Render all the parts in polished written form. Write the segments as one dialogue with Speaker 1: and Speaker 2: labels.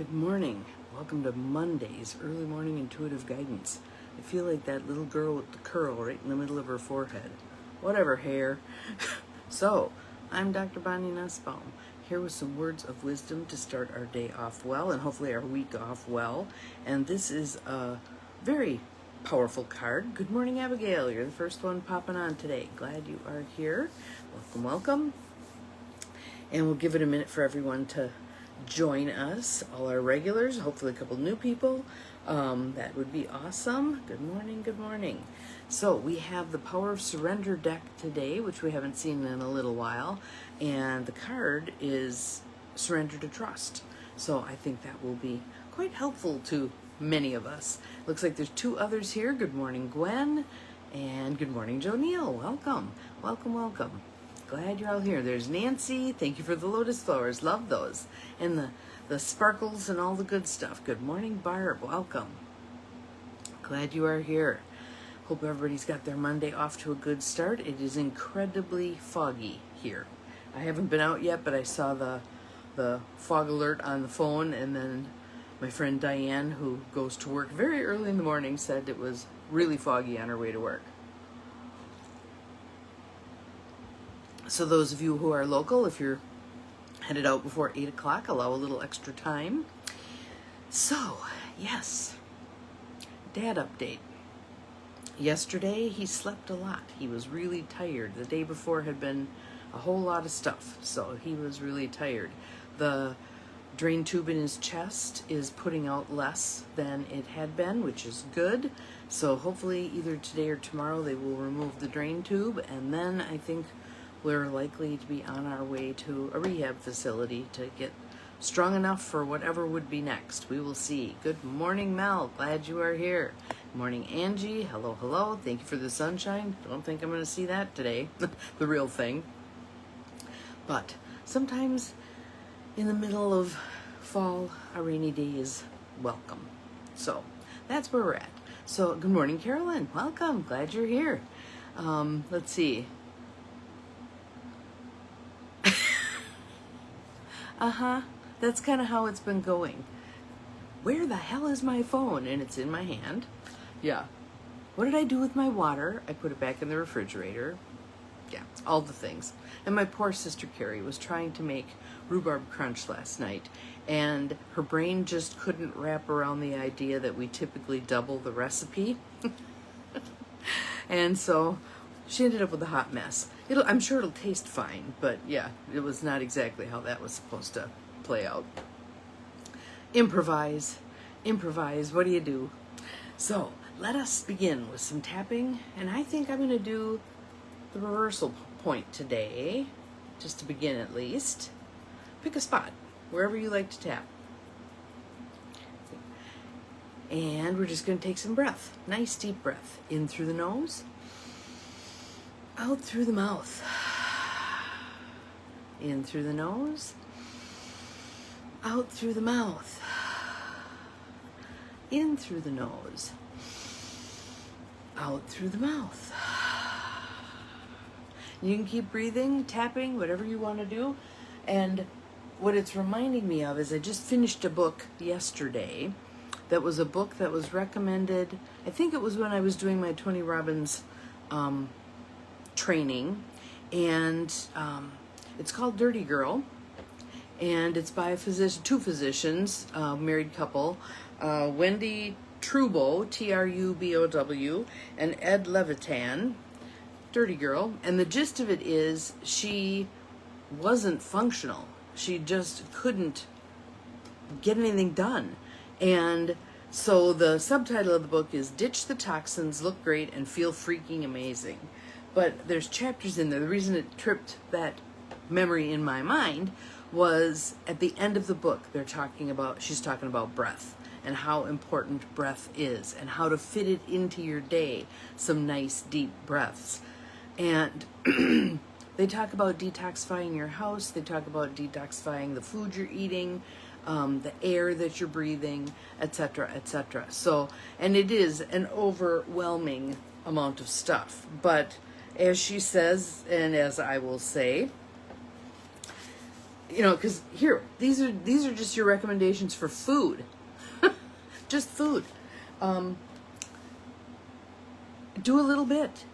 Speaker 1: Good morning. Welcome to Monday's Early Morning Intuitive Guidance. I feel like that little girl with the curl right in the middle of her forehead. Whatever, hair. So, I'm Dr. Bonnie Nussbaum, here with some words of wisdom to start our day off well and hopefully our week off well. And this is a very powerful card. Good morning, Abigail. You're the first one popping on today. Glad you are here. Welcome, welcome. And we'll give it a minute for everyone to join us, all our regulars, hopefully a couple new people. That would be awesome. Good morning, good morning. So we have the Power of Surrender deck today, which we haven't seen in a little while, and the card is Surrender to Trust. So I think that will be quite helpful to many of us. Looks like there's two others here. Good morning, Gwen, and good morning, Joe Neal. Welcome, welcome, welcome. Glad you're all here. There's Nancy. Thank you for the lotus flowers. Love those. And the sparkles and all the good stuff. Good morning, Barb. Welcome. Glad you are here. Hope everybody's got their Monday off to a good start. It is incredibly foggy here. I haven't been out yet, but I saw the fog alert on the phone, and then my friend Diane, who goes to work very early in the morning, said it was really foggy on her way to work. So those of you who are local, if you're headed out before 8 o'clock, allow a little extra time. So, yes, dad update. Yesterday, he slept a lot. He was really tired. The day before had been a whole lot of stuff, so he was really tired. The drain tube in his chest is putting out less than it had been, which is good. So hopefully either today or tomorrow they will remove the drain tube, and then I think we're likely to be on our way to a rehab facility to get strong enough for whatever would be next. We will see. Good morning, Mel. Glad you are here. Good morning, Angie. Hello, hello. Thank you for the sunshine. Don't think I'm going to see that today. The real thing. But sometimes in the middle of fall, a rainy day is welcome. So that's where we're at. So good morning, Carolyn. Welcome. Glad you're here. Let's see. That's kind of how it's been going. Where the hell is my phone? And it's in my hand. Yeah. What did I do with my water? I put it back in the refrigerator. Yeah, all the things. And my poor sister Carrie was trying to make rhubarb crunch last night, and her brain just couldn't wrap around the idea that we typically double the recipe. And so she ended up with a hot mess. I'm sure it'll taste fine, but yeah, it was not exactly how that was supposed to play out. Improvise, what do you do? So let us begin with some tapping, and I think I'm going to do the reversal point today, just to begin at least. Pick a spot, wherever you like to tap. And we're just going to take some breath, nice deep breath, in through the nose, out through the mouth. In through the nose, out through the mouth. In through the nose, out through the mouth. You can keep breathing, tapping, whatever you want to do. And what it's reminding me of is I just finished a book yesterday that was a book that was recommended, I think it was when I was doing my Tony Robbins training, and it's called Dirty Girl, and it's by two physicians, married couple, Wendy Trubow, Trubow, and Ed Levitan. Dirty Girl. And the gist of it is she wasn't functional. She just couldn't get anything done. And so the subtitle of the book is Ditch the Toxins, Look Great, and Feel Freaking Amazing. But there's chapters in there. The reason it tripped that memory in my mind was at the end of the book, she's talking about breath and how important breath is and how to fit it into your day, some nice deep breaths. And they talk about detoxifying your house. They talk about detoxifying the food you're eating, the air that you're breathing, etc., etc. So, and it is an overwhelming amount of stuff. But as she says, and as I will say, because here, these are just your recommendations for food. Just food. Do a little bit.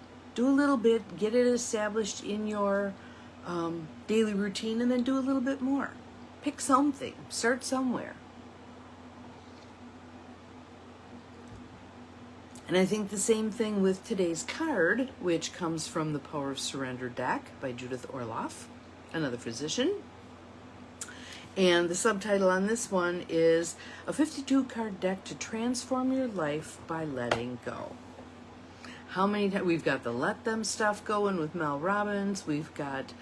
Speaker 1: Get it established in your daily routine, and then do a little bit more. Pick something. Start somewhere. And I think the same thing with today's card, which comes from the Power of Surrender deck by Judith Orloff, another physician. And the subtitle on this one is a 52-card deck to transform your life by letting go. How many times we've got the Let Them stuff going with Mel Robbins. We've got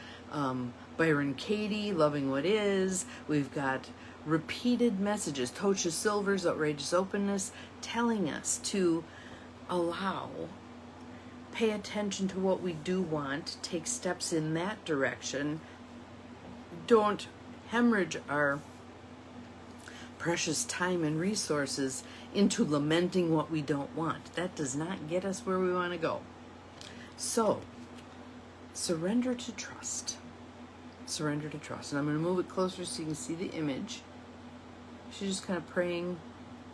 Speaker 1: Byron Katie, Loving What Is. We've got repeated messages, Tosha Silver's Outrageous Openness, telling us to pay attention to what we do want, take steps in that direction. Don't hemorrhage our precious time and resources into lamenting what we don't want. That does not get us where we want to go. So, surrender to trust. Surrender to trust. And I'm going to move it closer so you can see the image. She's just kind of praying.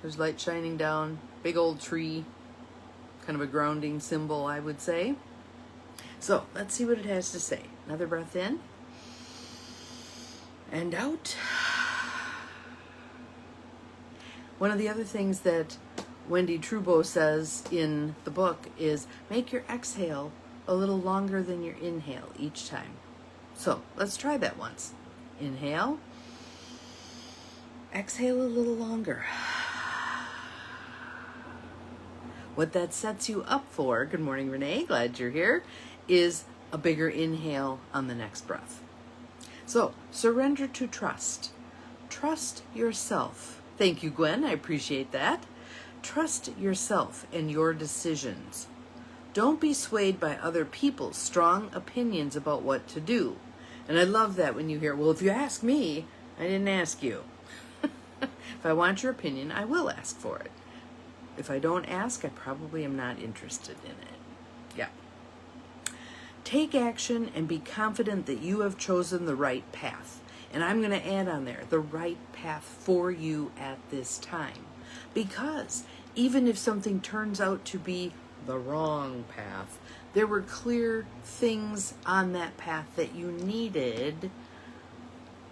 Speaker 1: There's light shining down. Big old tree. Kind of a grounding symbol, I would say. So, let's see what it has to say. Another breath in. And out. One of the other things that Wendy Trubo says in the book is make your exhale a little longer than your inhale each time. So let's try that once. Inhale. Exhale a little longer. What that sets you up for, good morning Renee, glad you're here, is a bigger inhale on the next breath. So surrender to trust. Trust yourself. Thank you, Gwen. I appreciate that. Trust yourself and your decisions. Don't be swayed by other people's strong opinions about what to do. And I love that when you hear, well, if you ask me, I didn't ask you. If I want your opinion, I will ask for it. If I don't ask, I probably am not interested in it. Yeah. Take action and be confident that you have chosen the right path. And I'm going to add on there, the right path for you at this time. Because even if something turns out to be the wrong path, there were clear things on that path that you needed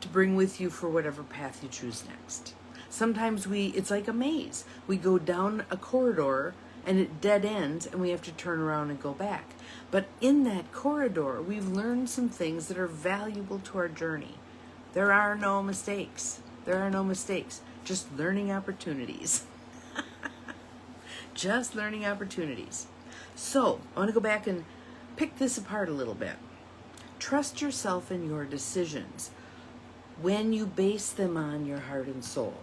Speaker 1: to bring with you for whatever path you choose next. Sometimes it's like a maze. We go down a corridor and it dead ends and we have to turn around and go back. But in that corridor, we've learned some things that are valuable to our journey. There are no mistakes. There are no mistakes. Just learning opportunities. Just learning opportunities. So, I want to go back and pick this apart a little bit. Trust yourself in your decisions when you base them on your heart and soul.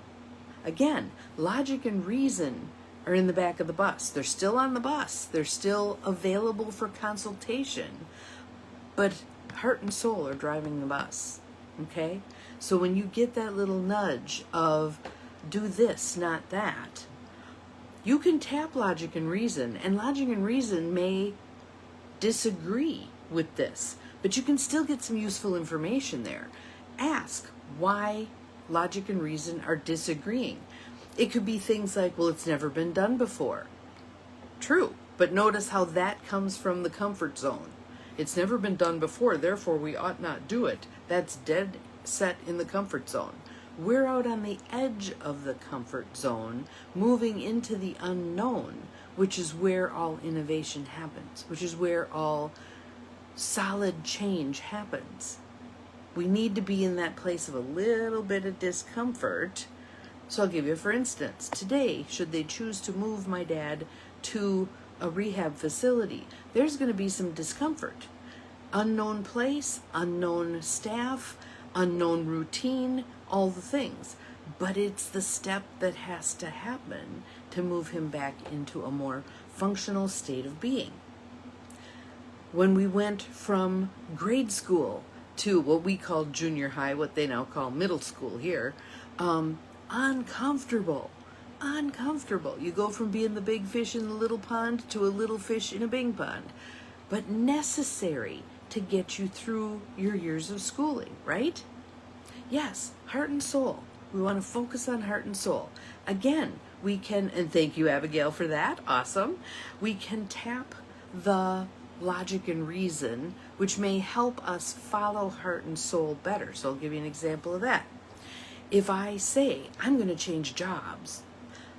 Speaker 1: Again, logic and reason are in the back of the bus. They're still on the bus. They're still available for consultation. But heart and soul are driving the bus. Okay? So when you get that little nudge of do this, not that, you can tap logic and reason, and logic and reason may disagree with this, but you can still get some useful information there. Ask why logic and reason are disagreeing. It could be things like, well, it's never been done before. True, but notice how that comes from the comfort zone. It's never been done before, therefore we ought not do it. That's dead set in the comfort zone. We're out on the edge of the comfort zone, moving into the unknown, which is where all innovation happens, which is where all solid change happens. We need to be in that place of a little bit of discomfort. So I'll give you, for instance, today, should they choose to move my dad to a rehab facility, there's going to be some discomfort. Unknown place, unknown staff, unknown routine, all the things. But it's the step that has to happen to move him back into a more functional state of being. When we went from grade school to what we call junior high, what they now call middle school here, uncomfortable. You go from being the big fish in the little pond to a little fish in a big pond. But necessary to get you through your years of schooling, right? Yes, heart and soul. We want to focus on heart and soul. Again, we can, and thank you, Abigail, for that. Awesome. We can tap the logic and reason, which may help us follow heart and soul better. So I'll give you an example of that. If I say, I'm going to change jobs,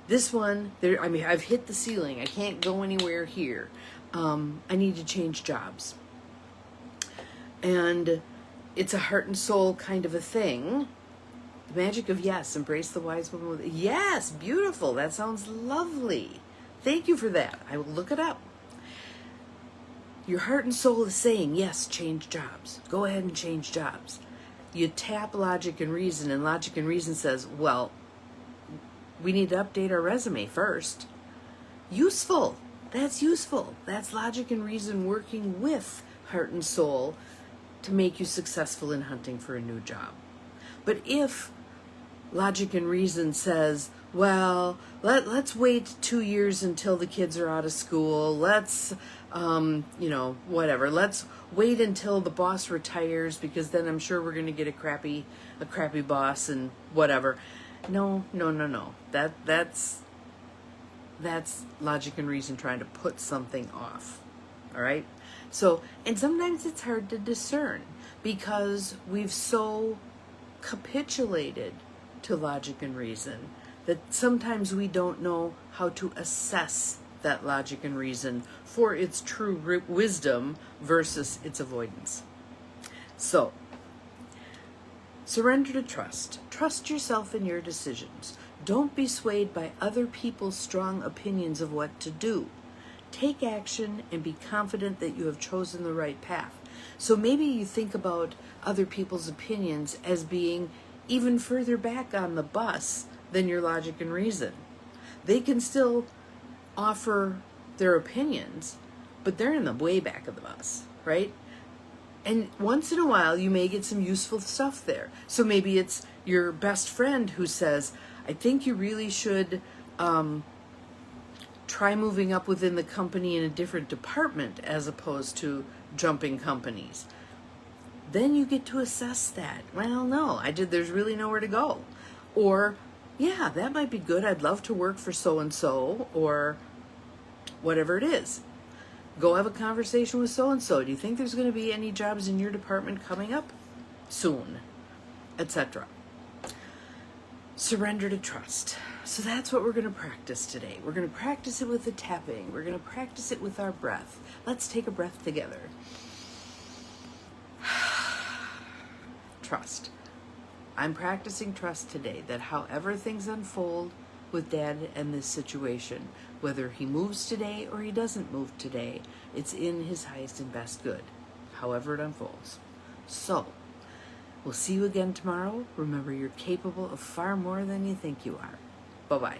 Speaker 1: this one, I've hit the ceiling. I can't go anywhere here. I need to change jobs. And it's a heart and soul kind of a thing. The magic of yes, embrace the wise woman with, yes, beautiful. That sounds lovely. Thank you for that. I will look it up. Your heart and soul is saying, yes, change jobs. Go ahead and change jobs. You tap logic and logic and reason says, well, we need to update our resume first. Useful. That's useful. That's logic and reason working with heart and soul to make you successful in hunting for a new job. But if logic and reason says, well, let's wait 2 years until the kids are out of school. Let's, whatever. Let's wait until the boss retires because then I'm sure we're going to get a crappy boss and whatever. No. That's logic and reason trying to put something off. All right? So, and sometimes it's hard to discern because we've so capitulated to logic and reason that sometimes we don't know how to assess that logic and reason for its true wisdom versus its avoidance. So, surrender to trust. Trust yourself in your decisions. Don't be swayed by other people's strong opinions of what to do. Take action and be confident that you have chosen the right path. So maybe you think about other people's opinions as being even further back on the bus than your logic and reason. They can still offer their opinions, but they're in the way back of the bus, right? And once in a while, you may get some useful stuff there. So maybe it's your best friend who says, I think you really should try moving up within the company in a different department as opposed to jumping companies. Then you get to assess that. Well, no, there's really nowhere to go. Or, yeah, that might be good. I'd love to work for so-and-so or whatever it is. Go have a conversation with so-and-so. Do you think there's going to be any jobs in your department coming up soon? Etc. Surrender to trust. So that's what we're going to practice today. We're going to practice it with the tapping. We're going to practice it with our breath. Let's take a breath together. Trust. I'm practicing trust today that however things unfold with Dad and this situation, whether he moves today or he doesn't move today, it's in his highest and best good, however it unfolds. So, we'll see you again tomorrow. Remember, you're capable of far more than you think you are. Bye-bye.